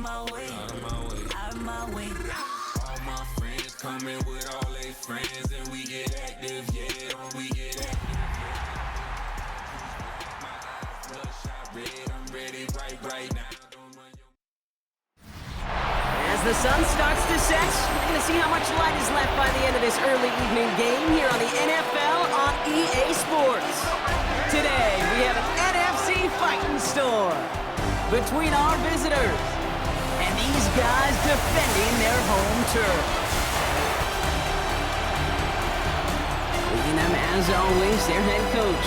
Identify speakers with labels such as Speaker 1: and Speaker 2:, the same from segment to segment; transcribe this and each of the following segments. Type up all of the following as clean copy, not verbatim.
Speaker 1: my way, out of my way, out of my way. All my friends coming with all their friends, and we get active, yeah, we get active. My eyes bloodshot red, I'm ready right now.
Speaker 2: As the sun starts to set, we're going to see how much light is left by the end of this early evening game here on the NFL on EA Sports. Today, we have an NFC fighting storm between our visitors and these guys defending their home turf. Leading them, as always, their head coach.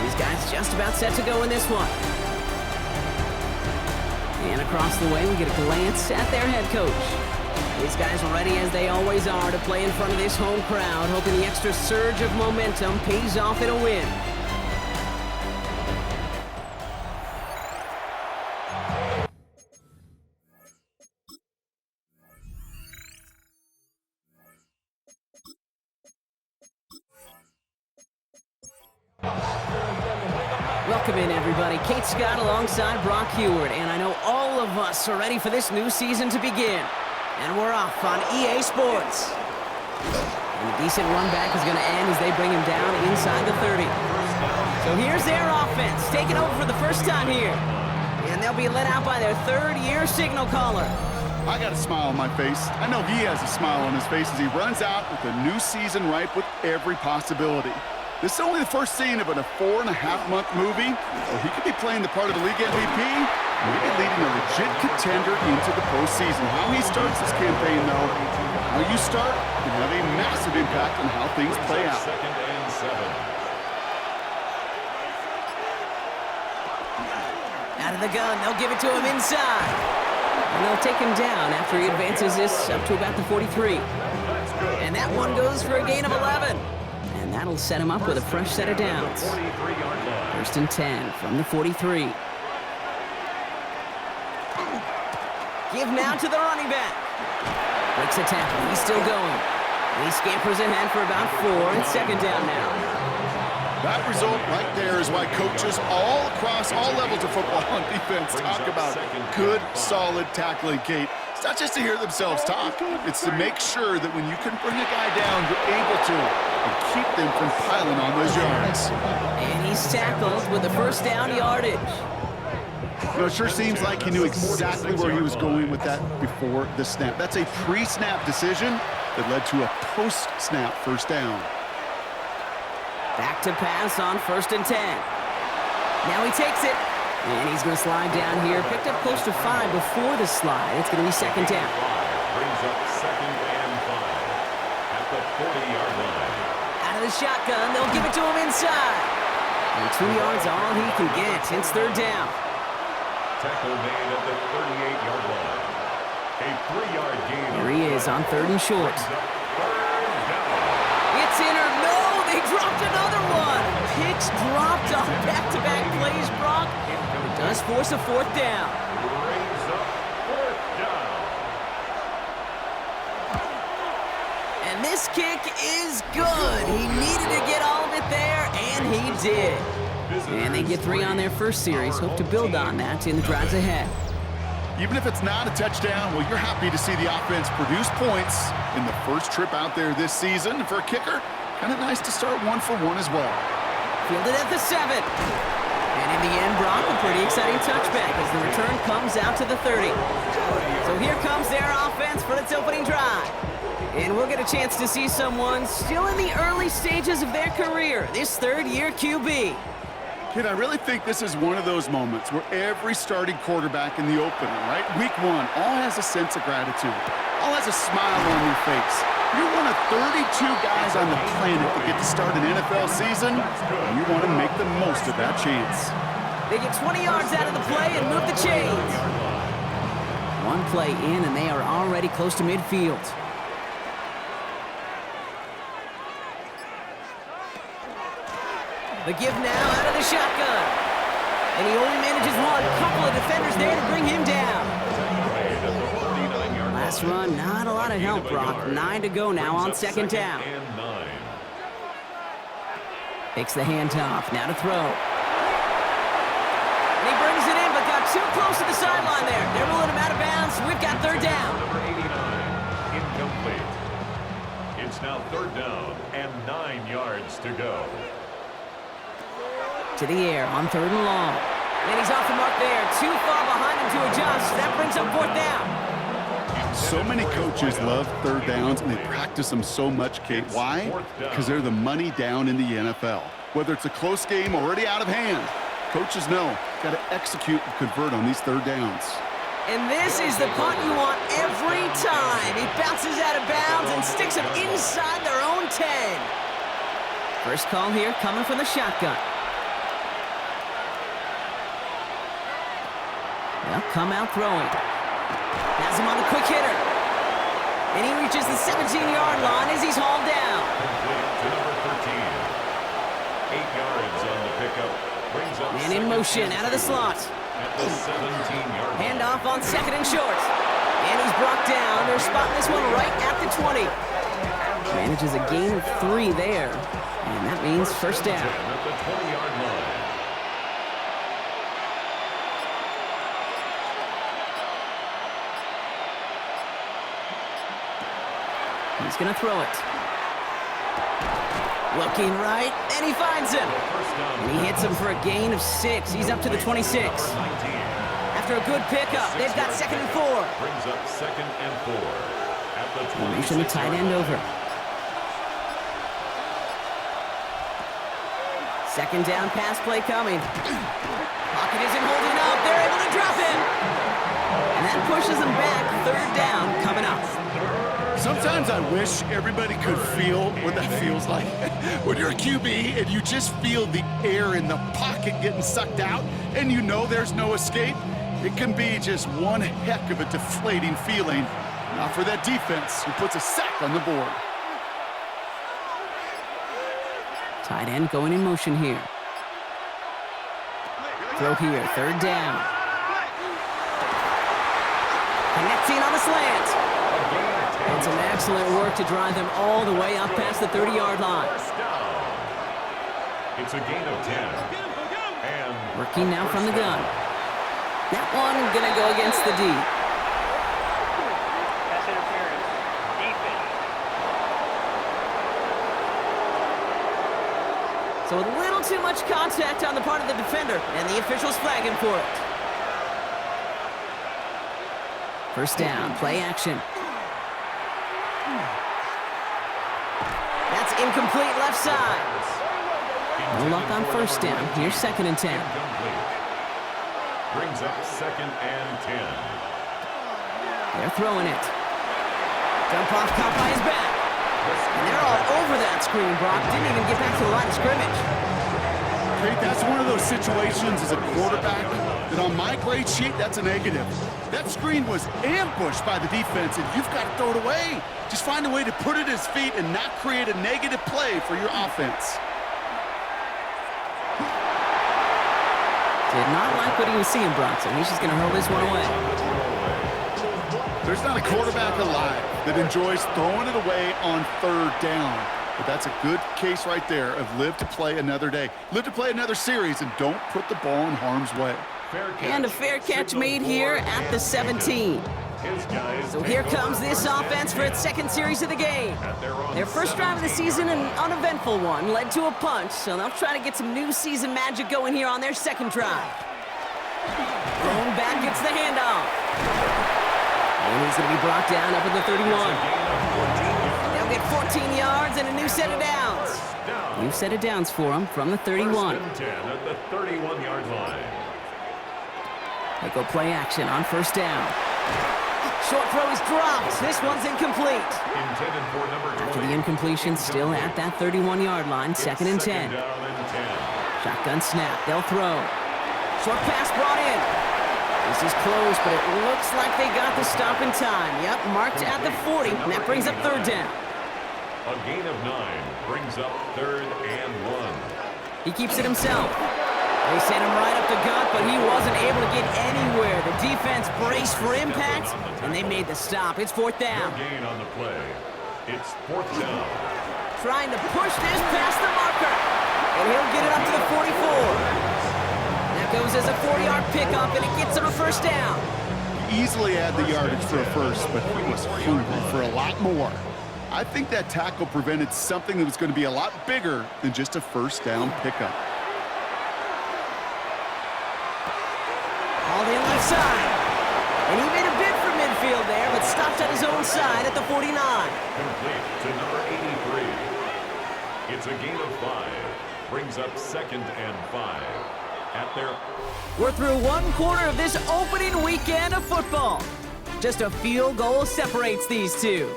Speaker 2: These guys just about set to go in this one. And across the way, we get a glance at their head coach. These guys are ready, as they always are, to play in front of this home crowd, hoping the extra surge of momentum pays off in a win. Welcome in, everybody. Kate Scott alongside Brock Heward, and I know all of us are ready for this new season to begin. And we're off on EA Sports. And a decent run back is going to end as they bring him down inside the 30. So here's their offense, taking over for the first time here. And they'll be led out by their third-year signal caller.
Speaker 3: I got a smile on my face. I know he has a smile on his face as he runs out with a new season ripe with every possibility. This is only the first scene of a 4.5-month movie where he could be playing the part of the league MVP and maybe leading a legit contender into the postseason. How he starts this campaign, though, how you start can have a massive impact on how things play out.
Speaker 4: Second and 7.
Speaker 2: Out of the gun, they'll give it to him inside. And they'll take him down after he advances this up to about the 43. And that one goes for a gain of 11. And that'll set him up with a fresh set of downs. First and 10 from the 43. Give now to the running back. Breaks a tackle. He's still going. He scampers ahead for about 4, and second down now.
Speaker 3: That result right there is why coaches all across all levels of football on defense talk about good, solid tackling, Kate. It's not just to hear themselves talk. It's to make sure that when you can bring a guy down, you're able to and keep them from piling on those yards.
Speaker 2: And he's tackled with the first down yardage.
Speaker 3: You know, it sure seems like he knew exactly where he was going with that before the snap. That's a pre-snap decision that led to a post-snap first down.
Speaker 2: Back to pass on first and 10. Now he takes it. And he's going to slide down here. Picked up close to 5 before the slide. It's going to be second down.
Speaker 4: Brings up second and 5 at the 40-yard line.
Speaker 2: Out of the shotgun, they'll give it to him inside. And 2 yards all he can get. It's third down.
Speaker 4: Tackle made at the 38-yard line. A 3-yard gain.
Speaker 2: Here he is on third and short. It's in or no, they dropped another one. Picks dropped on back-to-back plays, Brock. It does force a fourth down.
Speaker 4: Brings up fourth down.
Speaker 2: And this kick is good. He needed to get all of it there, and he did. And they get 3 on their first series. Hope to build on that in the drives ahead.
Speaker 3: Even if it's not a touchdown, well, you're happy to see the offense produce points in the first trip out there this season. For a kicker, kind of nice to start 1 for 1 as well.
Speaker 2: Fielded at the 7. And in the end, Brock, a pretty exciting touchback as the return comes out to the 30. So here comes their offense for its opening drive. And we'll get a chance to see someone still in the early stages of their career, this third-year QB.
Speaker 3: Kid, I really think this is one of those moments where every starting quarterback in the opener, right? Week 1, all has a sense of gratitude. All has a smile on your face. You're one of 32 guys on the planet that get to start an NFL season, and you want to make the most of that chance.
Speaker 2: They get 20 yards out of the play and move the chains. One play in, and they are already close to midfield. The give now out of the shotgun. And he only manages one. Couple of defenders there to bring him down. Last run, not a lot of help, Brock. 9 to go now on second down. Takes the handoff, now to throw. And he brings it in, but got too close to the sideline there. They're rolling him out of bounds.
Speaker 4: down and 9 yards to go.
Speaker 2: To the air on 3rd and long. And he's off the mark there. Too far behind him to adjust. That brings up 4th down.
Speaker 3: So many coaches love 3rd downs, and they practice them so much, Kate. Why? Because they're the money down in the NFL. Whether it's a close game already out of hand, coaches know got to execute and convert on these 3rd downs.
Speaker 2: And this is the punt you want every time. He bounces out of bounds and sticks him inside their own 10. First call here coming from the shotgun. They'll come out throwing. Has him on the quick hitter. And he reaches the 17-yard line as he's hauled down.
Speaker 4: Complete to number 13. 8 yards on the pickup. Brings up
Speaker 2: And in motion out of the slot.
Speaker 4: At the 17-yard line.
Speaker 2: Handoff on 2nd and short. And he's brought down. They're spotting this one right at the 20. Manages a gain of 3 there. And that means first down.
Speaker 4: At the 20-yard line.
Speaker 2: He's going to throw it. Looking right, and he finds him. And he hits him for a gain of 6. He's up to the 26. After a good pickup, they've got 2nd and 4.
Speaker 4: Brings up 2nd and 4. At the 26.
Speaker 2: Motion the tight end over. 2nd down pass play coming. Pocket isn't holding up. They're able to drop him. And that pushes them back. 3rd down coming up.
Speaker 3: Sometimes I wish everybody could feel what that feels like. When you're a QB and you just feel the air in the pocket getting sucked out and you know there's no escape, it can be just one heck of a deflating feeling. Now for that defense who puts a sack on the board.
Speaker 2: Tight end going in motion here. Throw here, 3rd down. Connecting on the slant. And some excellent work to drive them all the way up past the 30-yard line.
Speaker 4: It's a gain of 10. And
Speaker 2: Working now from the gun. That one gonna go against the D.
Speaker 5: Pass interference. Defense.
Speaker 2: So a little too much contact on the part of the defender, and the officials flag him for it. First down, play action. That's incomplete left side. No luck on first down. Here's 2nd and 10.
Speaker 4: incomplete. Brings up 2nd and 10.
Speaker 2: They're throwing it. Dump off caught by his back. And they're all over that screen, Brock. Didn't even get back to the line of scrimmage.
Speaker 3: Great, that's one of those situations as a quarterback that on my grade sheet, that's a negative. That screen was ambushed by the defense, and you've got to throw it away. Just find a way to put it at his feet and not create a negative play for your offense.
Speaker 2: Did not like what he was seeing, Brock, so he's just going to hurl this one away.
Speaker 3: There's not a quarterback alive that enjoys throwing it away on 3rd down. But that's a good case right there of live to play another day. Live to play another series and don't put the ball in harm's way.
Speaker 2: And a fair catch made here at the 17. So here comes this offense for its 2nd series of the game. Their first drive of the season, an uneventful one, led to a punch, so they'll try to get some new season magic going here on their 2nd drive. Thrown back gets the handoff. And he's going to be brought down up at the 31. They'll get 14 yards and a new set of downs. New set of downs for him from the 31.
Speaker 4: 1st and 10 at the 31-yard line.
Speaker 2: They go play action on first down. Short throw is dropped. This one's incomplete.
Speaker 4: Intended for number 20.
Speaker 2: After the incompletion, still at that 31-yard line, 2nd and 10.
Speaker 4: Down and 10.
Speaker 2: Shotgun snap, they'll throw. Short pass brought in. This is close, but it looks like they got the stop in time. Yep, marked at the 40, and that brings up 3rd down.
Speaker 4: A gain of 9 brings up 3rd and 1.
Speaker 2: He keeps it himself. They sent him right up the gut, but he wasn't able to get anywhere. The defense braced for impact, and they made the stop. It's 4th down.
Speaker 4: No gain on the play. It's 4th down.
Speaker 2: Trying to push this past the marker, and he'll get it up to the 44. That goes as a 4-yard pickup, and it gets him a first down.
Speaker 3: Easily had the yardage for a first, but he was hungry for a lot more. I think that tackle prevented something that was going to be a lot bigger than just a first down pickup.
Speaker 2: All in left side. And he made a bid for midfield there, but stopped on his own side at the 49.
Speaker 4: Complete to number 83. It's a gain of 5. Brings up 2nd and 5. At their...
Speaker 2: We're through one quarter of this opening weekend of football. Just a field goal separates these two.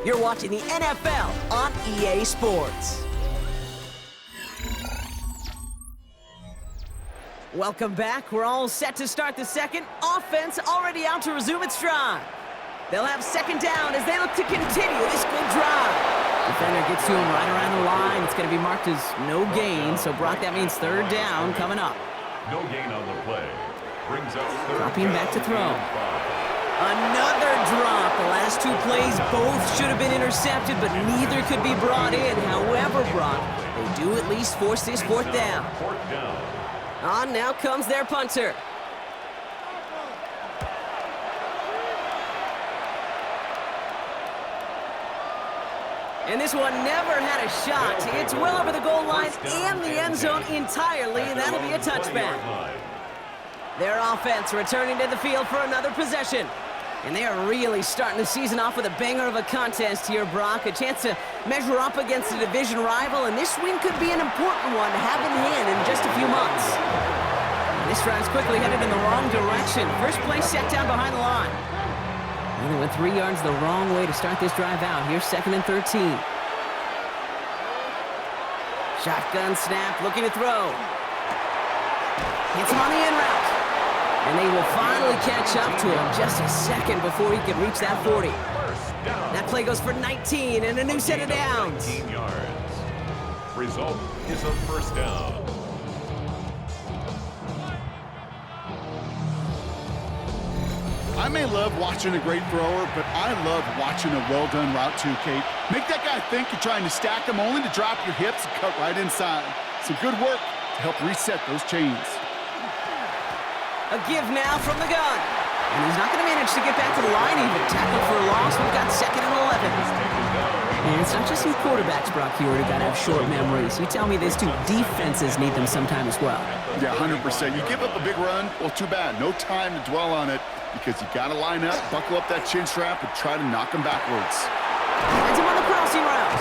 Speaker 2: You're watching the NFL on EA Sports. Welcome back. We're all set to start the second. Offense already out to resume its drive. They'll have second down as they look to continue this good drive. Defender gets to him right around the line. It's going to be marked as no gain. So, Brock, that means third down coming up.
Speaker 4: No gain on the play. Brings up third
Speaker 2: Dropping back to throw.
Speaker 4: down.
Speaker 2: Another drop. The last two plays both should have been intercepted, but neither could be brought in. However, Brock, they do at least force this fourth down.
Speaker 4: Fourth down.
Speaker 2: On now comes their punter. And this one never had a shot. It's well over the goal line and the end zone entirely, and that'll be a touchback. Their offense returning to the field for another possession. And they are really starting the season off with a banger of a contest here, Brock. A chance to measure up against a division rival, and this win could be an important one to have in hand in just a few months. And this drive's quickly headed in the wrong direction. First play set down behind the line. And they went 3 yards the wrong way to start this drive out. Here's 2nd and 13. Shotgun snap, looking to throw. Hits him on the in route. And they will finally catch up to him just a second before he can reach that 40. That play goes for 19 and a new set of downs.
Speaker 4: 19 yards. Result is a first down.
Speaker 3: I may love watching a great thrower, but I love watching a well-done route too, Kate. Make that guy think you're trying to stack him only to drop your hips and cut right inside. Some good work to help reset those chains.
Speaker 2: A give now from the gun. And he's not going to manage to get back to the line even. Tackled for a loss. We've got 2nd and 11. And it's not just some quarterbacks, Brock, here who got to have short memories. You tell me these two defenses need them sometime as well.
Speaker 3: Yeah, 100%. You give up a big run, well, too bad. No time to dwell on it because you got to line up, buckle up that chin strap, and try to knock him backwards.
Speaker 2: Finds him on the crossing route.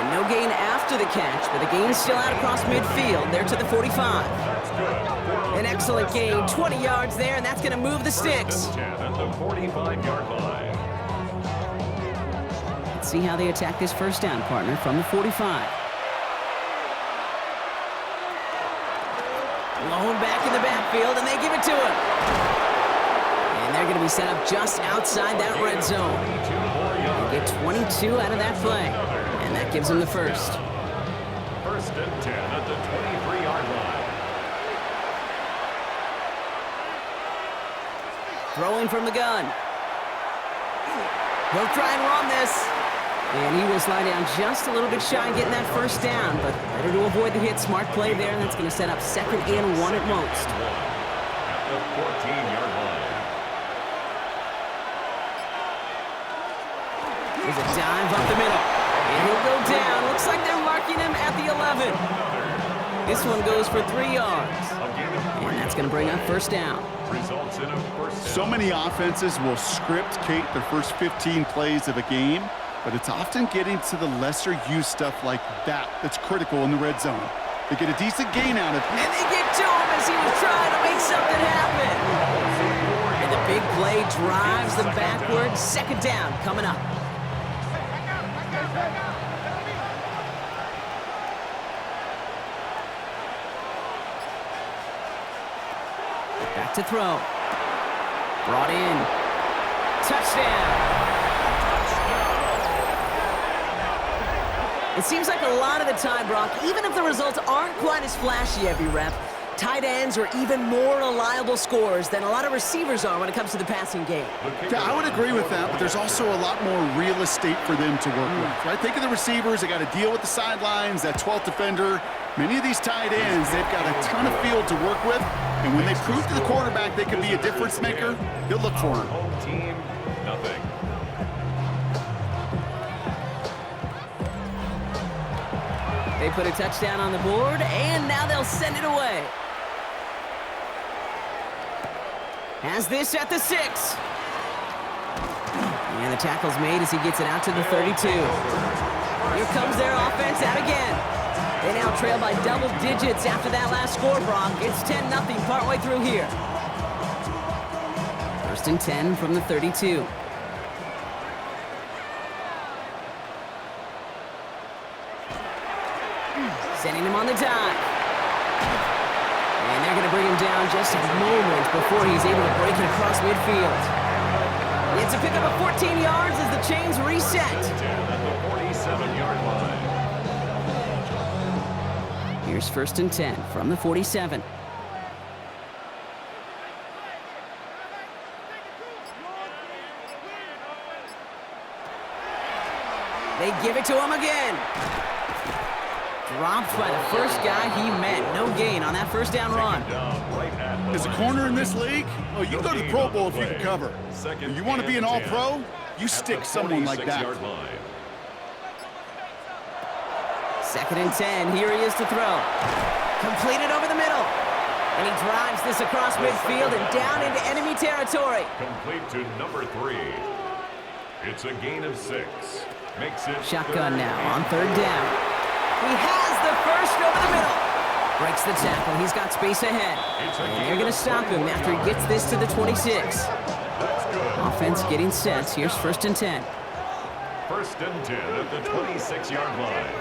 Speaker 2: And no gain after the catch, but the gain's still out across midfield. They're to the 45. An excellent gain, 20 yards there, and that's going to move the sticks.
Speaker 4: At the 45-yard line.
Speaker 2: Let's see how they attack this first down, partner, from the 45. Blown back in the backfield, and they give it to him. And they're going to be set up just outside that red zone. They get 22 out of that play, and that gives them the first.
Speaker 4: First and 10 at the 23-yard line.
Speaker 2: Throwing from the gun. He'll try and run this. And he will slide down just a little bit shy getting that first down, but better to avoid the hit. Smart play there, and that's going to set up 2nd and 1 at most.
Speaker 4: At the 14-yard line.
Speaker 2: There's a dive up the middle. And he'll go down. Looks like they're marking him at the 11. This one goes for 3 yards. And that's going to bring up first down.
Speaker 4: Results in a first down.
Speaker 3: So many offenses will script, Kate, their first 15 plays of a game, but it's often getting to the lesser-used stuff like that that's critical in the red zone. They get a decent gain out of it.
Speaker 2: And they get to him as he was trying to make something happen. And the big play drives them backwards. 2nd down coming up. Back to throw. Brought in. Touchdown. It seems like a lot of the time, Brock, even if the results aren't quite as flashy every rep, tight ends are even more reliable scorers than a lot of receivers are when it comes to the passing game.
Speaker 3: Yeah, I would agree with that, but there's also a lot more real estate for them to work with, right? Think of the receivers. They got to deal with the sidelines, that 12th defender. Many of these tight ends, they've got a ton of field to work with, and when they prove to the quarterback they can be a difference maker, he'll look for him.
Speaker 4: Home team, nothing.
Speaker 2: They put a touchdown on the board, and now they'll send it away. Has this at the 6. And the tackle's made as he gets it out to the 32. Here comes their offense out again. They now trail by double digits after that last score, Brock. It's 10-0 partway through here. 1st and 10 from the 32. Sending him on the dive. And they're going to bring him down just a moment before he's able to break it across midfield. It's a pickup of 14 yards as the chains reset.
Speaker 4: At the 47-yard line.
Speaker 2: Here's 1st and 10 from the 47. They give it to him again. Dropped by the first guy he met. No gain on that first down run.
Speaker 3: As a corner in this league, oh, you can go to the Pro Bowl if you can cover. You want to be an All-Pro? You stick someone like that.
Speaker 2: 2nd and 10. Here he is to throw. Completed over the middle. And he drives this across midfield and down into enemy territory.
Speaker 4: Complete to number 3. It's a gain of 6. Makes it
Speaker 2: Shotgun now on 3rd down. He has the first over the middle. Breaks the tackle. He's got space ahead. And they're going to stop him after he gets this to the 26. Offense getting set. Here's 1st and 10.
Speaker 4: 1st and 10 at the 26-yard line.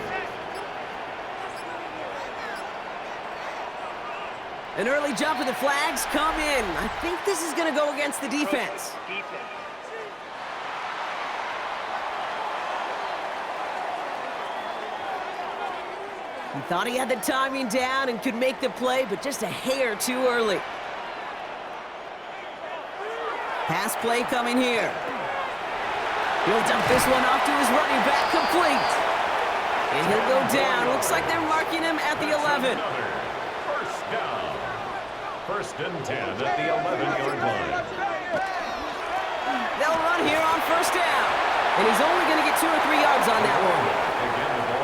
Speaker 2: An early jump of the flags come in. I think this is going to go against the defense. He thought he had the timing down and could make the play, but just a hair too early. Pass play coming here. He'll dump this one off to his running back, complete. And he'll go down. Looks like they're marking him at the 11.
Speaker 4: First down. 1st and 10 at the 11-yard line.
Speaker 2: They'll run here on 1st down. And he's only going to get 2 or 3 yards on that one.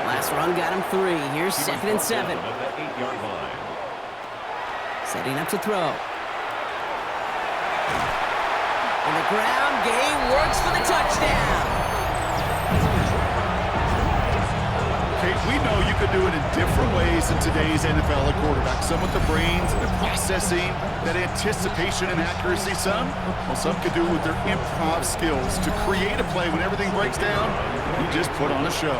Speaker 2: Last run got him 3. Here's 2nd and 7.
Speaker 4: At the 8-yard line.
Speaker 2: Setting up to throw. And the ground game works for the touchdown.
Speaker 3: Kate, we know you could do it in different ways in today's NFL at quarterback. Some with the brains, the processing, that anticipation and accuracy. Some could do it with their improv skills to create a play when everything breaks down. You just put on a show.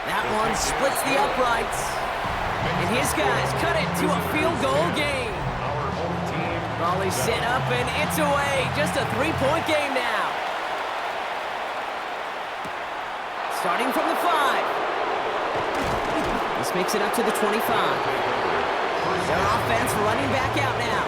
Speaker 2: That one splits the uprights. And his guys cut it to a field goal game. Ball is set up and it's away. Just a 3-point game now. Starting from the 5. This makes it up to the 25. Their offense running back out now.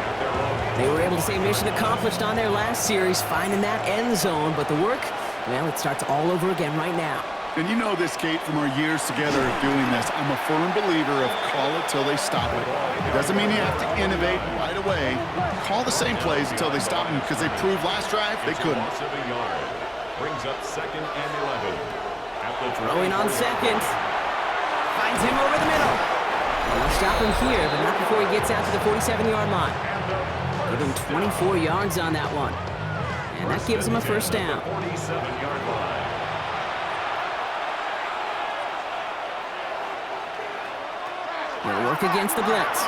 Speaker 2: They were able to say mission accomplished on their last series, finding that end zone. But the work, well, it starts all over again right now.
Speaker 3: And you know this, Kate, from our years together of doing this. I'm a firm believer of call it till they stop it. It doesn't mean you have to innovate right away. Call the same plays until they stop them, because they proved last drive they couldn't.
Speaker 4: Brings up 2nd and 11.
Speaker 2: Throwing on 2nd. Finds him over the middle. And they'll stop him here, but not before he gets out to the 47-yard line. Give him 24 yards on that one. And that gives him a 1st down.
Speaker 4: 47-yard line.
Speaker 2: He'll work against the blitz.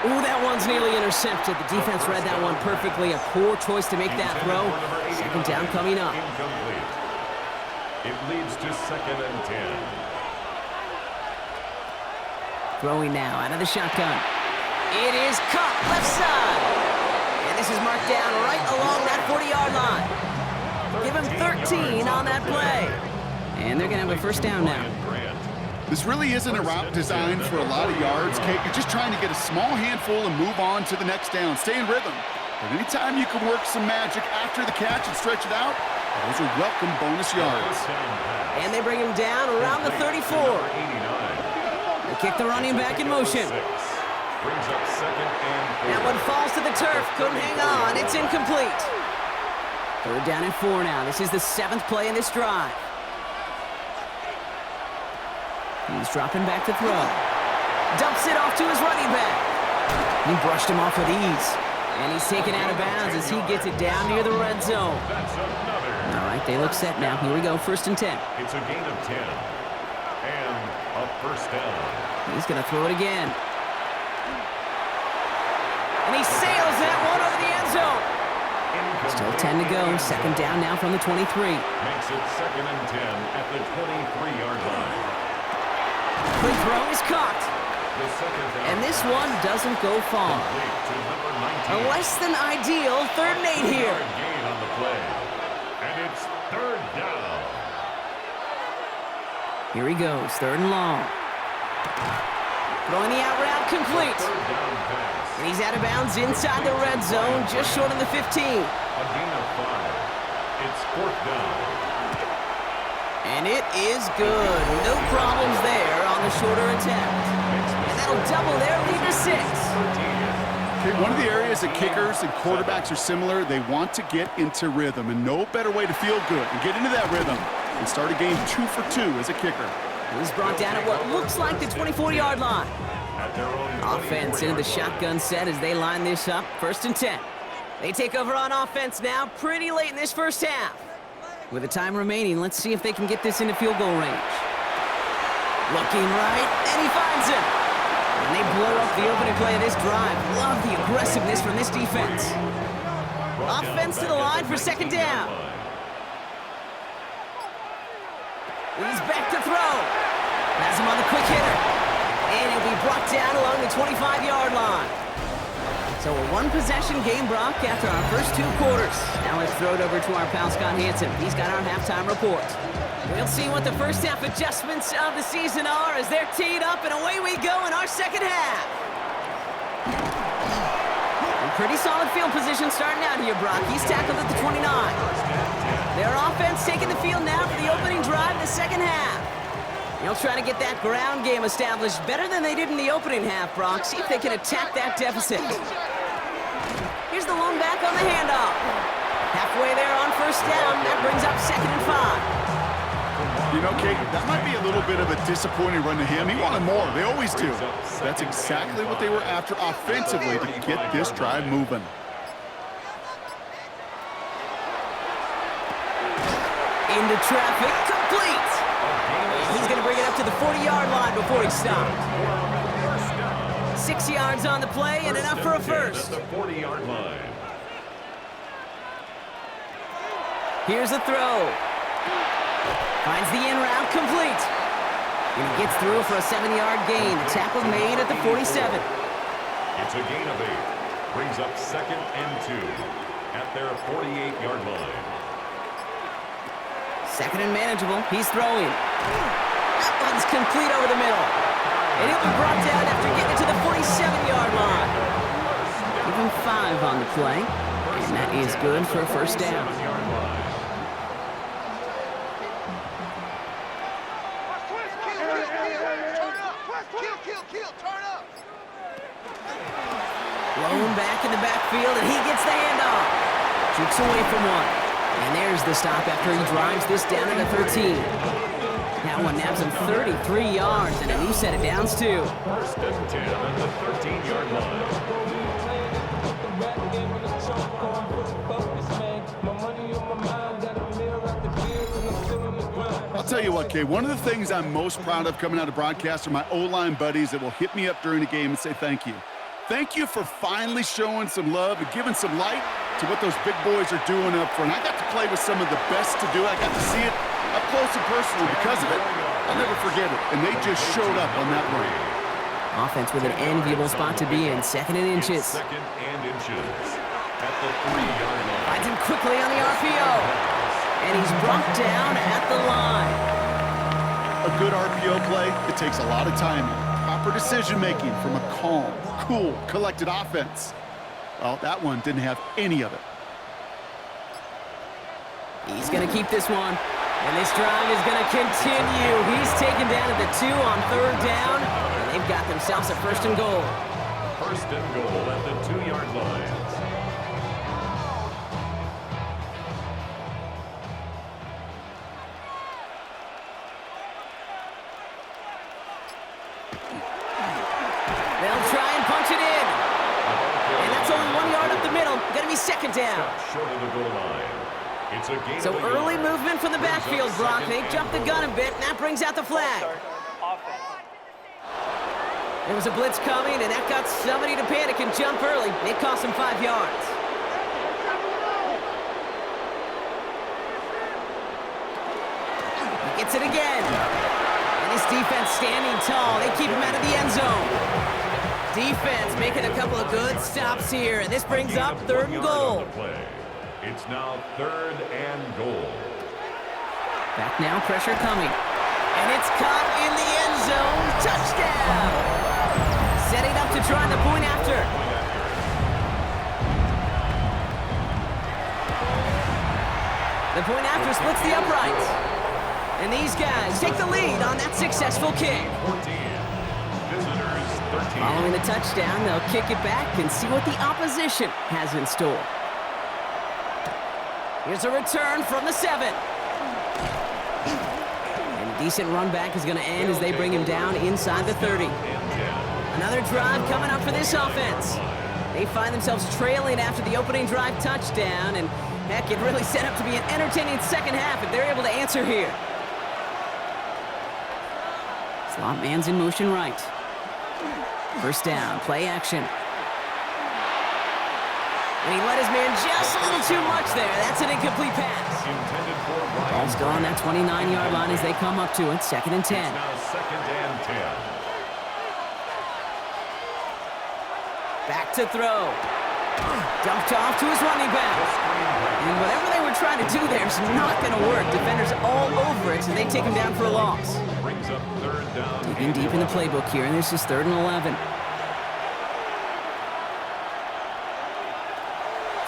Speaker 2: Ooh, that one's nearly intercepted. The defense read that one perfectly. A poor choice to make that throw. 2nd down coming up.
Speaker 4: Incomplete. It leads to 2nd and 10.
Speaker 2: Throwing now out of the shotgun. It is caught left side. And this is marked down right along that 40-yard line. Give him 13 on that play. And they're going to have a 1st down now.
Speaker 3: This really isn't a route designed for a lot of yards, Kate. You're just trying to get a small handful and move on to the next down. Stay in rhythm. But anytime you can work some magic after the catch and stretch it out, those are welcome bonus yards.
Speaker 2: And they bring him down around the 34. They kick the running back in motion.
Speaker 4: Brings up 2nd and 4.
Speaker 2: That one falls to the turf. Couldn't hang on. It's incomplete. Third down and 4 now. This is the 7th play in this drive. He's dropping back to throw. Dumps it off to his running back. He brushed him off with ease. And he's taken out of bounds as he gets it down near the red zone.
Speaker 4: That's another.
Speaker 2: All right, they look set now. Here we go, 1st and 10.
Speaker 4: It's a gain of 10. And a first down.
Speaker 2: He's going to throw it again. And he sails that one over the end zone. Still 10 to go. 2nd down now from the 23.
Speaker 4: Makes it 2nd and 10 at the 23-yard line.
Speaker 2: Quick throw is caught.
Speaker 4: The second down.
Speaker 2: And this one doesn't go far.
Speaker 4: Complete to number 19.
Speaker 2: A less than ideal 3rd and 8 here.
Speaker 4: Gain on the play. And it's 3rd down.
Speaker 2: Here he goes, 3rd and long. Throwing the out route complete.
Speaker 4: 3rd down pass.
Speaker 2: And he's out of bounds inside the red zone, just short of the 15.
Speaker 4: A gain of 5. It's 4th down.
Speaker 2: And it is good. No problems there on the shorter attempt. And that'll double their lead to 6.
Speaker 3: Okay, one of the areas that kickers and quarterbacks are similar, they want to get into rhythm, and no better way to feel good and get into that rhythm and start a game 2 for 2 as a kicker.
Speaker 2: He's brought down at what looks like the 24-yard line.
Speaker 4: At their own
Speaker 2: Offense into the shotgun set as they line this up. 1st and 10. They take over on offense now pretty late in this first half. With the time remaining, let's see if they can get this into field goal range. Looking right, and he finds him. And they blow up the opening play of this drive. Love the aggressiveness from this defense. Offense to the line for 2nd down. He's back to throw. Has him on the quick hitter. And he'll be brought down along the 25-yard line. So a one-possession game, Brock, after our first 2 quarters. Now let's throw it over to our pal Scott Hansen. He's got our halftime report. We'll see what the first half adjustments of the season are as they're teed up, and away we go in our second half. A pretty solid field position starting out here, Brock. He's tackled at the 29. Their offense taking the field now for the opening drive in the second half. They'll try to get that ground game established better than they did in the opening half, Brock. See if they can attack that deficit. Here's the lone back on the handoff. Halfway there on 1st down. That brings up 2nd and 5.
Speaker 3: You know, Kate, that might be a little bit of a disappointing run to him. He wanted more. They always do. That's exactly what they were after offensively to get this drive moving.
Speaker 2: Into traffic, complete. He's going to bring it up to the 40-yard line before he stopped. 6 yards on the play and enough for a first.
Speaker 4: At the 40-yard line.
Speaker 2: Here's a throw. Finds the in route complete. And he gets through for a 7-yard gain. The tackle made at the 47.
Speaker 4: It's a gain of 8. Brings up 2nd and 2 at their 48-yard line.
Speaker 2: 2nd and manageable. He's throwing. That one's complete over the middle. And he'll be brought down after getting to the 47-yard line. Even 5 on the play. And that is good for a first down. Blown back in the backfield, and he gets the handoff. Shoots away from one. And there's the stop after he drives this down to the 13. That one nabs him 33 yards, and a new set of downs, too.
Speaker 4: 1st and 10 at the 13-yard line.
Speaker 3: I'll tell you what, Kay, one of the things I'm most proud of coming out of broadcast are my O-line buddies that will hit me up during the game and say thank you. Thank you for finally showing some love and giving some light to what those big boys are doing up front. I got to play with some of the best to do it. I got to see it up close and personal. Because of it, I'll never forget it. And they just showed up on that run.
Speaker 2: Offense with an enviable spot to be in. 2nd and inches.
Speaker 4: 2nd and inches at the 3-yard line.
Speaker 2: Finds him quickly on the RPO. And he's brought down at the line.
Speaker 3: A good RPO play, it takes a lot of timing. Proper decision-making from a calm, cool, collected offense. Well, that one didn't have any of it.
Speaker 2: He's going to keep this one. And this drive is going to continue. He's taken down at the 2 on 3rd down. And they've got themselves a 1st and goal.
Speaker 4: 1st and goal at the 2-yard line.
Speaker 2: They'll try and punch it in. And that's only 1 yard up the middle. Gonna be second down.
Speaker 4: Short of the goal line. It's a gain
Speaker 2: So
Speaker 4: of a
Speaker 2: early
Speaker 4: yard.
Speaker 2: movement from the backfield, Brock. They jumped the gun a bit, and that brings out the flag. There was a blitz coming, and that got somebody to panic and jump early. It cost them 5 yards. He gets it again. And his defense standing tall. They keep him out of the end zone. Defense making a couple of good stops here, and this brings up third and goal.
Speaker 4: It's now 3rd and goal.
Speaker 2: Back now, pressure coming. And it's caught in the end zone. Touchdown! Setting up to try the point after. The point after splits the uprights. And these guys take the lead on that successful kick.
Speaker 4: 14. Visitors 13.
Speaker 2: Following the touchdown, they'll kick it back and see what the opposition has in store. Here's a return from the 7. And a decent run back is going to end as they bring him down inside the 30. Another drive coming up for this offense. They find themselves trailing after the opening drive touchdown, and heck, it really set up to be an entertaining second half if they're able to answer here. Slot man's in motion right. First down, play action. And he let his man just a little too much there. That's an incomplete pass. Ball's still on that 29-yard line as they come up to it, 2nd and 10.
Speaker 4: Now 2nd and 10.
Speaker 2: Back to throw. Dumped off to his running back. And whatever they were trying to do there is not going to work. Defenders all over it, so they take him down for a loss.
Speaker 4: Brings up 3rd down.
Speaker 2: Digging deep in the playbook here, and this is 3rd and 11.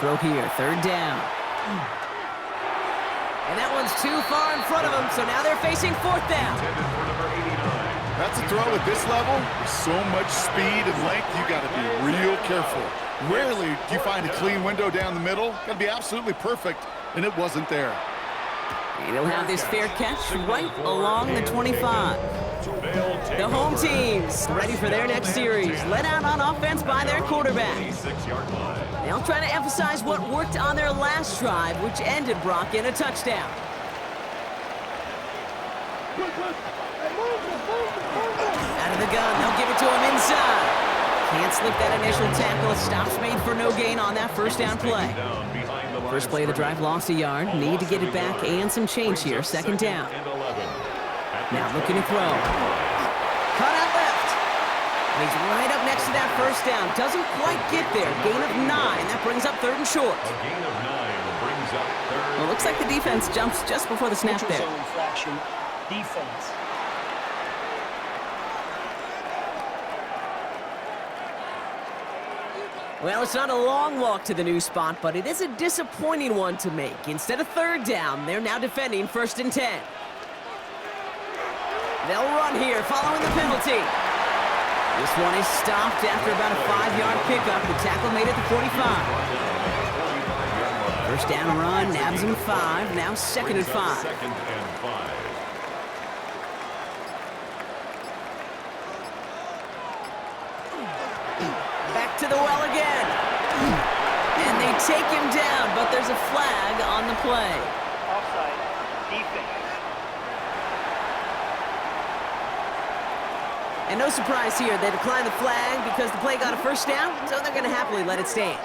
Speaker 2: Throw here, 3rd down. And that one's too far in front of them, so now they're facing 4th down.
Speaker 3: That's a throw at this level. With so much speed and length, you got to be real careful. Rarely do you find a clean window down the middle. Got to be absolutely perfect, and it wasn't there.
Speaker 2: And he'll have this fair catch right along the 25. The home teams ready for their next series. Led out on offense by their quarterback. They'll try to emphasize what worked on their last drive, which ended Brock in a touchdown. Out of the gun, they'll give it to him inside. Can't slip that initial tackle. A stop's made for no gain on that first down play. First play of the drive lost a yard. Need to get it back and some change here. 2nd down. Now looking to throw. Cut out left. And he's right up next to that first down. Doesn't quite get there. Gain of 9. That brings up 3rd and short.
Speaker 4: A gain of 9 brings up 3rd.
Speaker 2: Well, looks like the defense jumps just before the snap there.
Speaker 6: Zone infraction. Defense.
Speaker 2: Well, it's not a long walk to the new spot, but it is a disappointing one to make. Instead of 3rd down, they're now defending 1st and 10. They'll run here following the penalty. This one is stopped after about a 5-yard pickup. The tackle made it to 45. First down run, nabs him 5. Now 2nd and 5.
Speaker 4: 2nd and 5.
Speaker 2: Back to the well again. And they take him down, but there's a flag on the play.
Speaker 6: Offside. Defense.
Speaker 2: And no surprise here, they declined the flag because the play got a first down, so they're going to happily let it stand.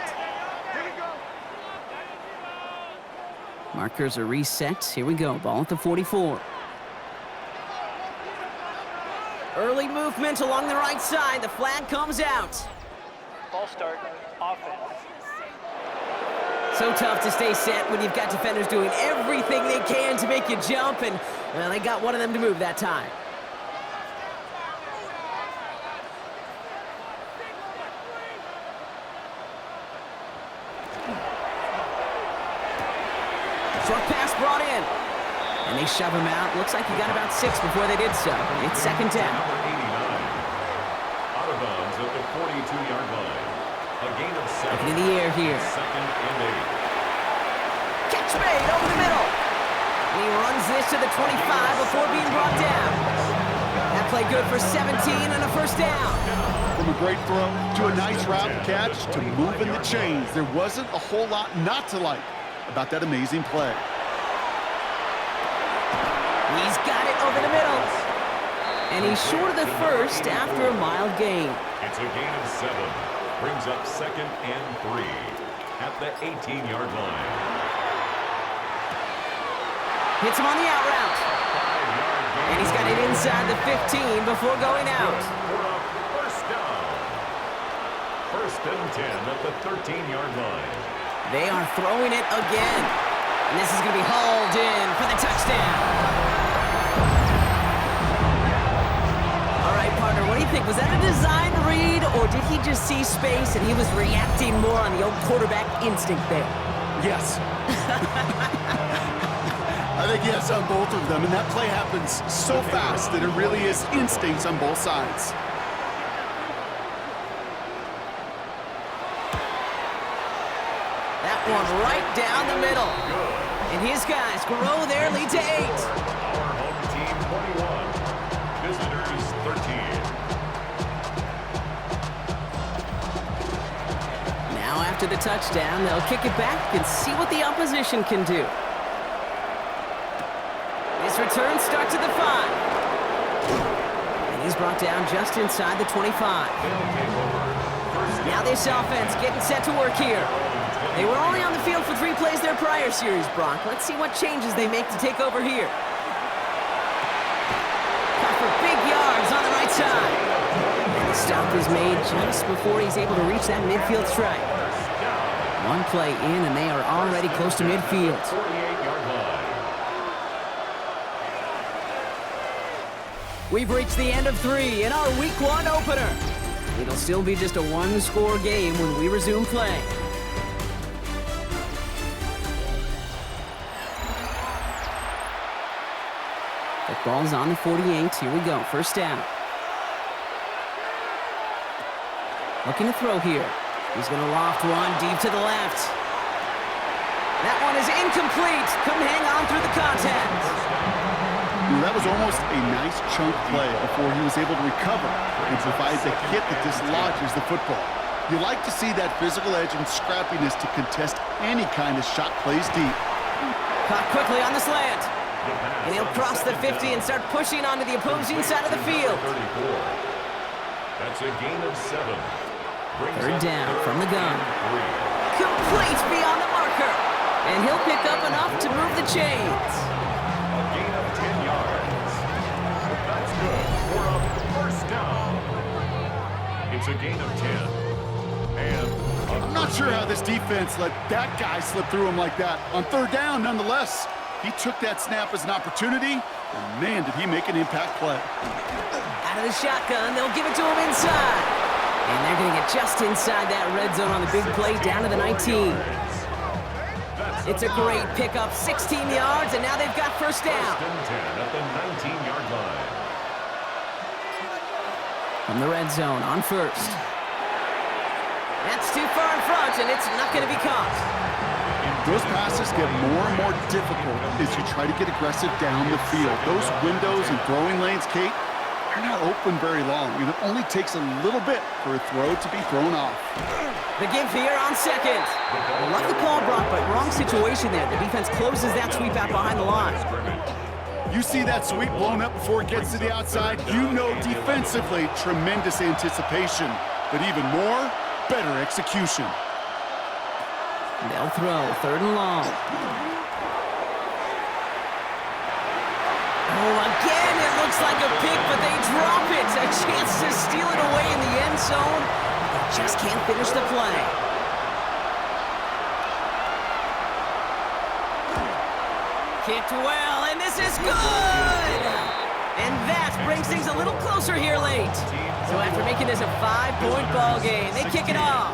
Speaker 2: Markers are reset. Here we go, ball at the 44. Early movement along the right side. The flag comes out.
Speaker 6: Ball start. Offense.
Speaker 2: So tough to stay set when you've got defenders doing everything they can to make you jump, and well, they got one of them to move that time. Short pass brought in. And they shove him out. Looks like he got about 6 before they did so. It's 2nd down.
Speaker 4: Number 89. Out of bounds at the 42-yard line. A gain of 7.
Speaker 2: Looking in the air here.
Speaker 4: 2nd and 8.
Speaker 2: Catch made over the middle. And he runs this to the 25 before being brought down. That play good for 17 and a first down.
Speaker 3: From a great throw to a nice route catch to moving the chains, there wasn't a whole lot not to like about that amazing play.
Speaker 2: He's got it over the middle. And he's short of the first after a mild gain.
Speaker 4: It's a gain of 7. Brings up 2nd and 3 at the 18-yard line.
Speaker 2: Hits him on the out route. And he's got it inside the 15 before going out.
Speaker 4: First down. 1st and 10 at the 13-yard line.
Speaker 2: They are throwing it again. And this is going to be hauled in for the touchdown. All right, partner, what do you think? Was that a design read, or did he just see space and he was reacting more on the old quarterback instinct there?
Speaker 3: Yes. I think yes on both of them, and that play happens so fast that it really is instincts on both sides.
Speaker 2: That one right down the middle. And his guys grow their lead to 8.
Speaker 4: Our home team 21. Visitors 13.
Speaker 2: Now after the touchdown, they'll kick it back and see what the opposition can do. This return starts at the 5. And he's brought down just inside the 25. Now this offense getting set to work here. They were only on the field for 3 plays their prior series, Brock. Let's see what changes they make to take over here. Cut for big yards on the right side. And the stop is made just before he's able to reach that midfield strike. One play in, and they are already close to midfield.
Speaker 4: 48-yard line.
Speaker 2: We've reached the end of 3 in our Week 1 opener. It'll still be just a 1-score game when we resume play. The ball's on the 48. Here we go. First down. Looking to throw here. He's going to loft one deep to the left. That one is incomplete. Couldn't hang on through the contact.
Speaker 3: That was almost a nice chunk play before he was able to recover and provide the hit that dislodges the football. You like to see that physical edge and scrappiness to contest any kind of shot plays deep.
Speaker 2: Caught quickly on the slant. And he'll cross the 50 and start pushing onto the opposing side of the field.
Speaker 4: 34. That's a gain of 7.
Speaker 2: Third down from the gun. Complete beyond the marker. And he'll pick up enough to move the chains.
Speaker 4: A gain of 10 yards. That's good for a first down. It's a gain of 10. And
Speaker 3: I'm not sure how this defense let that guy slip through him like that. On third down, nonetheless, he took that snap as an opportunity, and man, did he make an impact play.
Speaker 2: Out of the shotgun, they'll give it to him inside. And they're going to get just inside that red zone on the big play down to the 19. It's a great pickup, 16 yards, and now they've got first down.
Speaker 4: First and 10 at the 19-yard line.
Speaker 2: From the red zone on first. That's too far in front, and it's not going to be caught.
Speaker 3: Those passes get more and more difficult as you try to get aggressive down the field. Those windows and throwing lanes, Kate, they're not open very long, and it only takes a little bit for a throw to be thrown off.
Speaker 2: The give here on second. Well, love the call, Brock, but wrong situation there. The defense closes that sweep out behind the line.
Speaker 3: You see that sweep blown up before it gets to the outside, you know defensively, tremendous anticipation, but even more, better execution.
Speaker 2: They'll throw, third and long. Oh, again, it looks like a pick, but they drop it. A chance to steal it away in the end zone. They just can't finish the play. Kicked well, and this is good! And that brings things a little closer here late. So after making this a 5-point ball game, they kick it off.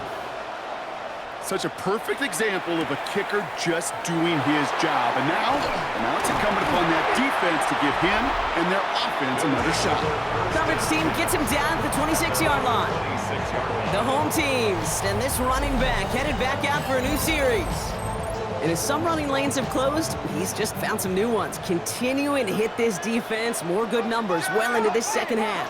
Speaker 3: Such a perfect example of a kicker just doing his job. And now it's incumbent upon that defense to give him and their offense another shot.
Speaker 2: Coverage team gets him down at the 26-yard line. The home team send this running back headed back out for a new series. And as some running lanes have closed, he's just found some new ones. Continuing to hit this defense, more good numbers well into this second half.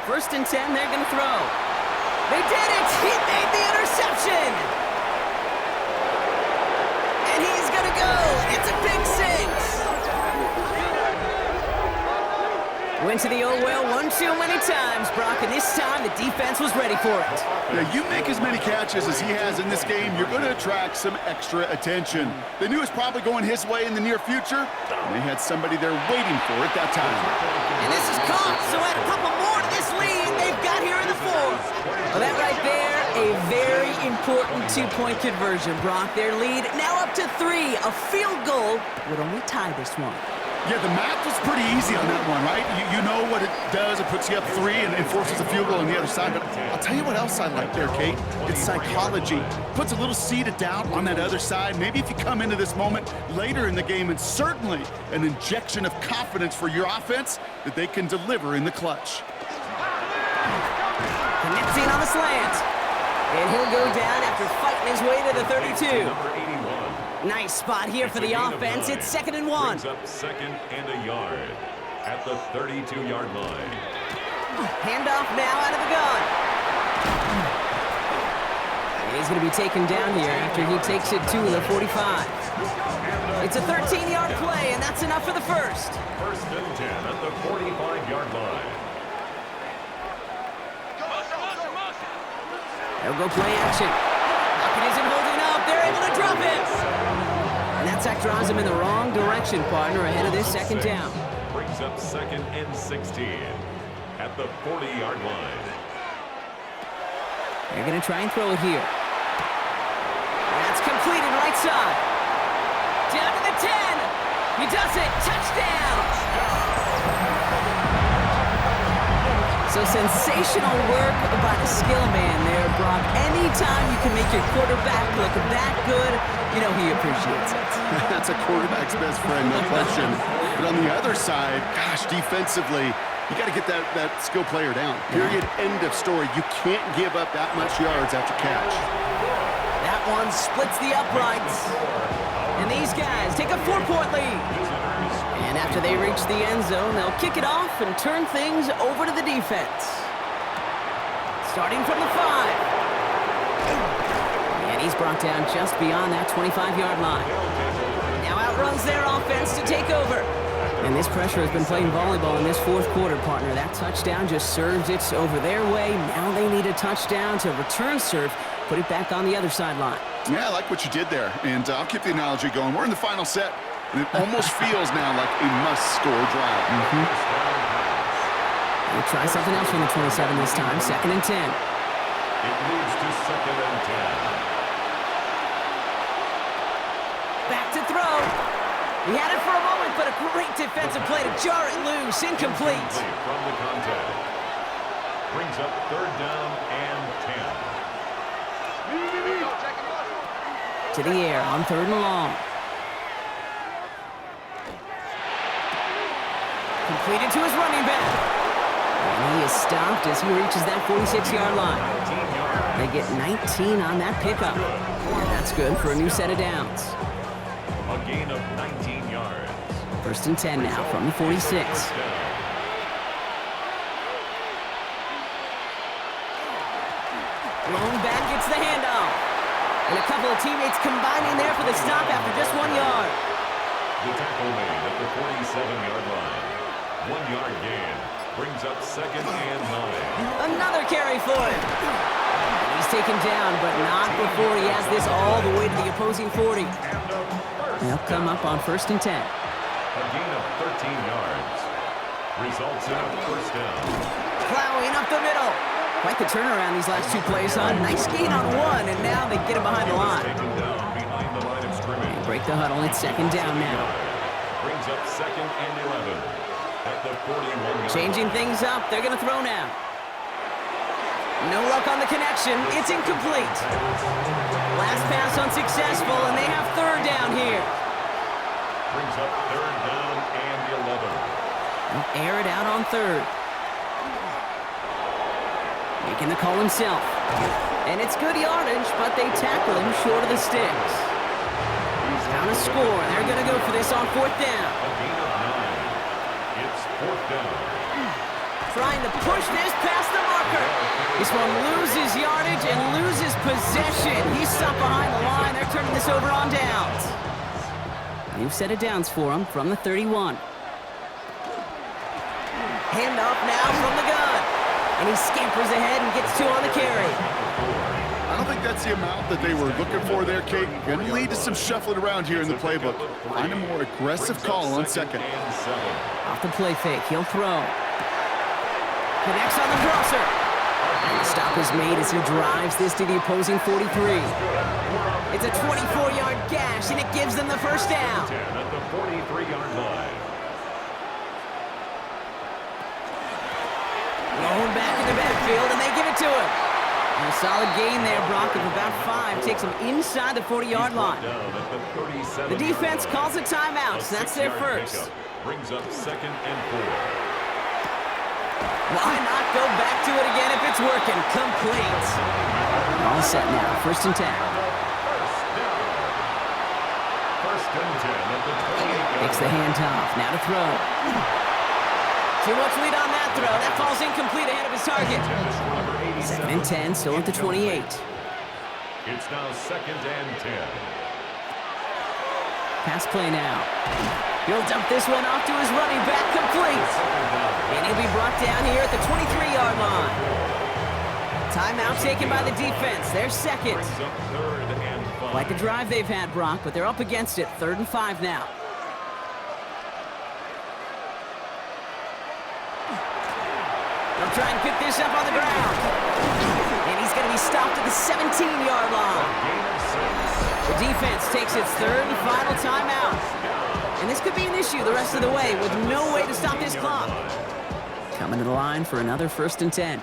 Speaker 2: First and 10, they're going to throw. They did it! He made the interception! And he's going to go! It's a big 6! Went to the oh well one too many times, Brock, and this time the defense was ready for it.
Speaker 3: Yeah, you make as many catches as he has in this game, you're going to attract some extra attention. They knew it was probably going his way in the near future, and they had somebody there waiting for it that time.
Speaker 2: And this is caught, so add a couple more to this lead they've got here in the fourth. Well, that right there, a very important two-point conversion, Brock. Their lead now up to 3. A field goal would only tie this one.
Speaker 3: Yeah, the math was pretty easy on that one, right? You know what it does. It puts you up 3 and forces a field goal on the other side. But I'll tell you what else I like there, Kate. It's psychology. Puts a little seed of doubt on that other side. Maybe if you come into this moment later in the game, and certainly an injection of confidence for your offense that they can deliver in the clutch.
Speaker 2: Connecting on the slant. And he'll go down after fighting his way to the 32. Nice spot here for the offense. It's 2nd and 1.
Speaker 4: Brings up 2nd and a yard at the 32-yard line.
Speaker 2: Handoff now out of the gun. And he's going to be taken down here after he takes it to the 45. It's a 13-yard play, and that's enough for the first.
Speaker 4: 1st and 10 at the 45-yard line.
Speaker 2: They'll go play action. Lockett isn't holding up. They're able to drop it. And that sack drives him in the wrong direction, partner, ahead of this 2nd down.
Speaker 4: Brings up 2nd and 16 at the 40-yard line.
Speaker 2: They're going to try and throw it here. That's completed right side. Down to the 10. He does it. Touchdown. So sensational work by the skill man there, Brock. Anytime you can make your quarterback look that good, you know he appreciates it.
Speaker 3: That's a quarterback's best friend, no question. But on the other side, gosh, defensively, you got to get that skill player down. Period. End of story. You can't give up that much yards after catch.
Speaker 2: That one splits the uprights. And these guys take a 4-point lead. And after they reach the end zone, they'll kick it off and turn things over to the defense. Starting from the 5. And he's brought down just beyond that 25-yard line. Now outruns their offense to take over. And this pressure has been playing volleyball in this 4th quarter, partner. That touchdown just served it over their way. Now they need a touchdown to return serve, put it back on the other sideline.
Speaker 3: Yeah, I like what you did there. And I'll keep the analogy going. We're in the final set. And it almost feels now like a must-score drive.
Speaker 2: We'll try something else from the 27 this time. 2nd and 10.
Speaker 4: It moves to 2nd and 10.
Speaker 2: Back to throw. He had it for a moment, but a great defensive play to jar it loose. Incomplete.
Speaker 4: From the contact. Brings up 3rd down and 10.
Speaker 2: To the air on 3rd and long. Completed to his running back. And he is stopped as he reaches that 46-yard line. They get 19 on that pickup. And that's good for a new set of downs.
Speaker 4: A gain of 19 yards.
Speaker 2: 1st and 10 now from the 46. Long back gets the handoff. And a couple of teammates combining there for the stop after just 1 yard.
Speaker 4: The tackle made at the 47-yard line. 1-yard gain. Brings up 2nd and 9.
Speaker 2: Another carry for him. He's taken down, but not before he has this all the way to the opposing 40. They'll come up on 1st and 10.
Speaker 4: A gain of 13 yards. Results in a 1st down.
Speaker 2: Plowing up the middle. Quite the turnaround these last 2 plays on. Nice gain on 1, and now they get him behind the line.
Speaker 4: Taken down behind the line of scrimmage.
Speaker 2: Break the huddle. It's 2nd down now.
Speaker 4: Brings up 2nd and 11 at the 41-yard.
Speaker 2: Changing things up. They're going to throw now. No luck on the connection. It's incomplete. Last pass unsuccessful, and they have 3rd down here.
Speaker 4: Brings up 3rd down and 11.
Speaker 2: They'll air it out on 3rd. Making the call himself. And it's good yardage, but they tackle him short of the sticks. Down a score. They're going to go for this on 4th down.
Speaker 4: A gain of 9. It's 4th down.
Speaker 2: Trying to push this past the marker. This one loses yardage and loses possession. He's stopped behind the line. They're turning this over on downs. New set of downs for him from the 31. Handoff now from the gun. And he scampers ahead and gets 2 on the carry.
Speaker 3: I don't think that's the amount that they were looking for there, Kate. Going to lead to some shuffling around here in the playbook. Find a more aggressive call on 2nd.
Speaker 2: Off the play fake, he'll throw. Connects on the crosser. And the stop is made as he drives this to the opposing 43. It's a 24-yard gash, and it gives them the first down.
Speaker 4: 10 at the 43-yard line.
Speaker 2: Going back in the backfield, and they give it to him. And a solid gain there, Brock, of about 5. Takes him inside the 40-yard line. The defense calls a timeout, so that's their first.
Speaker 4: Brings up 2nd and 4.
Speaker 2: Why not go back to it again if it's working? Complete. All set now. 1st and 10.
Speaker 4: First and 10 at the 28.
Speaker 2: Takes the handoff. Now to throw. Too much lead on that throw. That falls incomplete ahead of his target. 2nd and 10, still at the 28.
Speaker 4: It's now 2nd and 10.
Speaker 2: Pass play now. He'll dump this one off to his running back, complete. And he'll be brought down here at the 23-yard line. Timeout taken by the defense. They're second.
Speaker 4: Brings up 3rd and 5.
Speaker 2: Like the drive they've had, Brock, but they're up against it. 3rd and 5 now. They'll try and pick this up on the ground. And he's going to be stopped at the 17-yard line. The defense takes its 3rd and final timeout. And this could be an issue the rest of the way with no way to stop this clock. Coming to the line for another 1st and 10.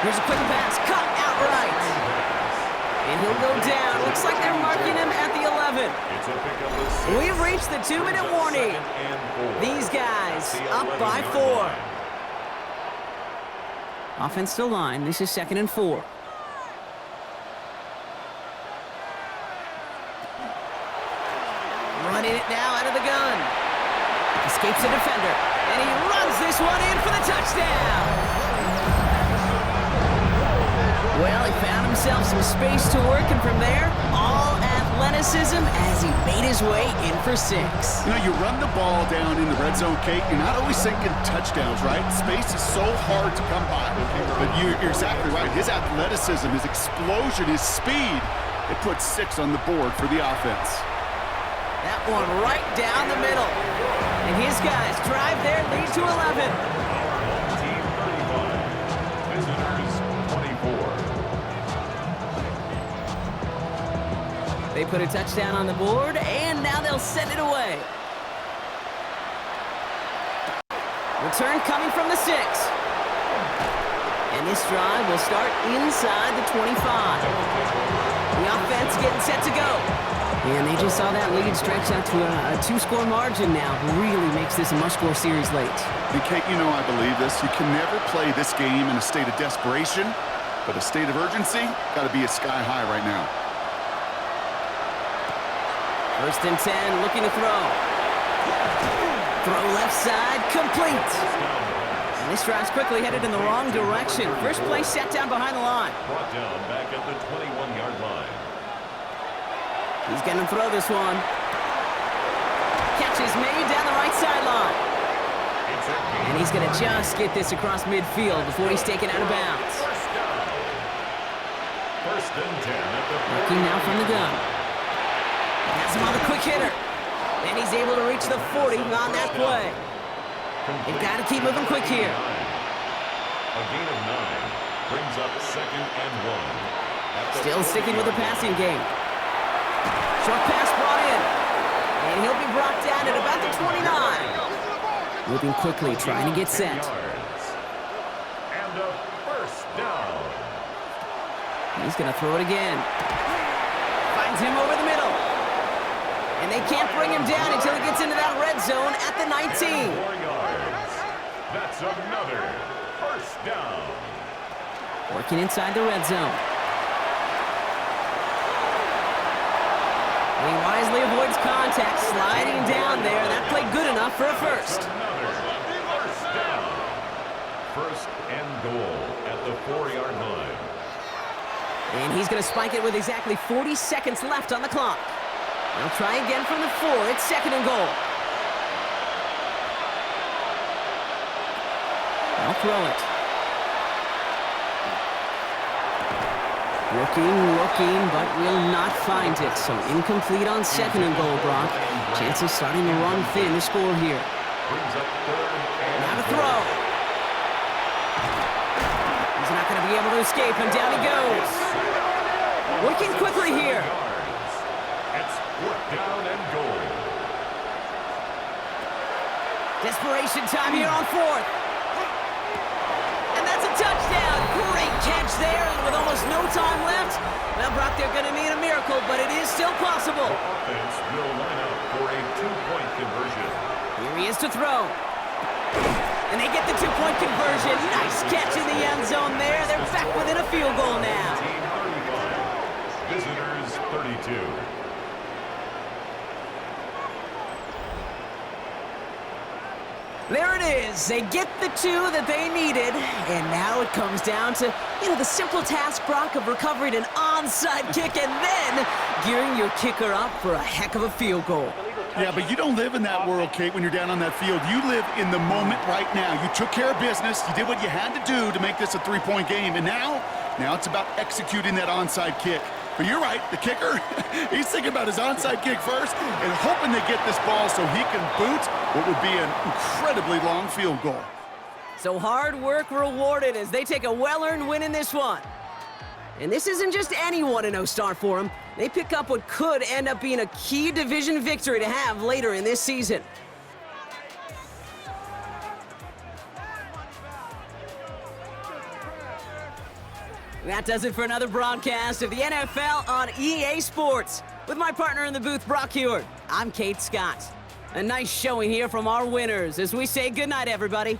Speaker 2: Here's a quick pass, cut outright. And he'll go down. Looks like they're marking him at the 11. We've reached the 2-minute warning. These guys up by 4. Offense to line. This is 2nd and 4. Running it now out of the gun. Escapes the defender. And he runs this one in for the touchdown. Well, he found himself some space to work, and from there, all athleticism as he made his way in for 6.
Speaker 3: You know, you run the ball down in the red zone, Kate, you're not always thinking touchdowns, right? Space is so hard to come by. But you're exactly right. His athleticism, his explosion, his speed, it puts 6 on the board for the offense.
Speaker 2: That one right down the middle. And his guys drive their lead to 11.
Speaker 4: Team 35. Visitors 24.
Speaker 2: They put a touchdown on the board, and now they'll send it away. Return coming from the 6. And this drive will start inside the 25. The offense getting set to go. And they just saw that lead stretch out to a 2-score margin now. Really makes this a must-score series late.
Speaker 3: And Kate, you know I believe this. You can never play this game in a state of desperation, but a state of urgency got to be at sky high right now.
Speaker 2: 1st and 10, looking to throw. Throw left side, complete. And this drive's quickly headed in the wrong direction. First play set down behind the line.
Speaker 4: Brought down back at the 21-yard line.
Speaker 2: He's going to throw this one. Catch is made down the right sideline. And he's going to just get this across midfield before he's taken out of bounds.
Speaker 4: First and 10 at the
Speaker 2: Looking now from the gun. Has him on the quick hitter. And he's able to reach the 40 on that play. They've got to keep moving quick here.
Speaker 4: A gain of 9 brings up 2nd and 1.
Speaker 2: Still sticking with the passing game. Short pass brought in. And he'll be brought down at about the 29. Moving quickly, trying to get set.
Speaker 4: And a first down.
Speaker 2: He's going to throw it again. Finds him over the middle. And And they can't bring him down until he gets into that red zone at the 19.
Speaker 4: 4 yards. That's another first down.
Speaker 2: Working inside the red zone. He wisely avoids contact, sliding down there. That played good enough for a first.
Speaker 4: Another first down. First and goal at the 4-yard line.
Speaker 2: And he's going to spike it with exactly 40 seconds left on the clock. They'll try again from the 4. It's second and goal. They'll throw it. Looking, but will not find it. So incomplete on second and goal, Brock. Chances starting to run thin to score here.
Speaker 4: Brings up third and
Speaker 2: Now to throw. He's not going to be able to escape, and down he goes. Working quickly here.
Speaker 4: It's fourth down and goal.
Speaker 2: Desperation time here on fourth. And that's a touchdown. Great catch there, and with almost no time left. Well, Brock, they're going to need a miracle, but it is still possible.
Speaker 4: Offense will line up for a 2-point conversion.
Speaker 2: Here he is to throw. And they get the 2-point conversion. Nice catch in the end zone there. They're back within a field goal now.
Speaker 4: 35. Visitors 32.
Speaker 2: There it is. They get the 2 that they needed. And now it comes down to, the simple task, Brock, of recovering an onside kick and then gearing your kicker up for a heck of a field goal.
Speaker 3: Yeah, but you don't live in that world, Kate, when you're down on that field. You live in the moment right now. You took care of business. You did what you had to do to make this a 3-point game. And now it's about executing that onside kick. But you're right, the kicker, he's thinking about his onside kick first and hoping to get this ball so he can boot what would be an incredibly long field goal.
Speaker 2: So hard work rewarded as they take a well-earned win in this one. And this isn't just any 1-0 start for them. They pick up what could end up being a key division victory to have later in this season. That does it for another broadcast of the NFL on EA Sports. With my partner in the booth, Brock Heward, I'm Kate Scott. A nice showing here from our winners as we say goodnight, everybody.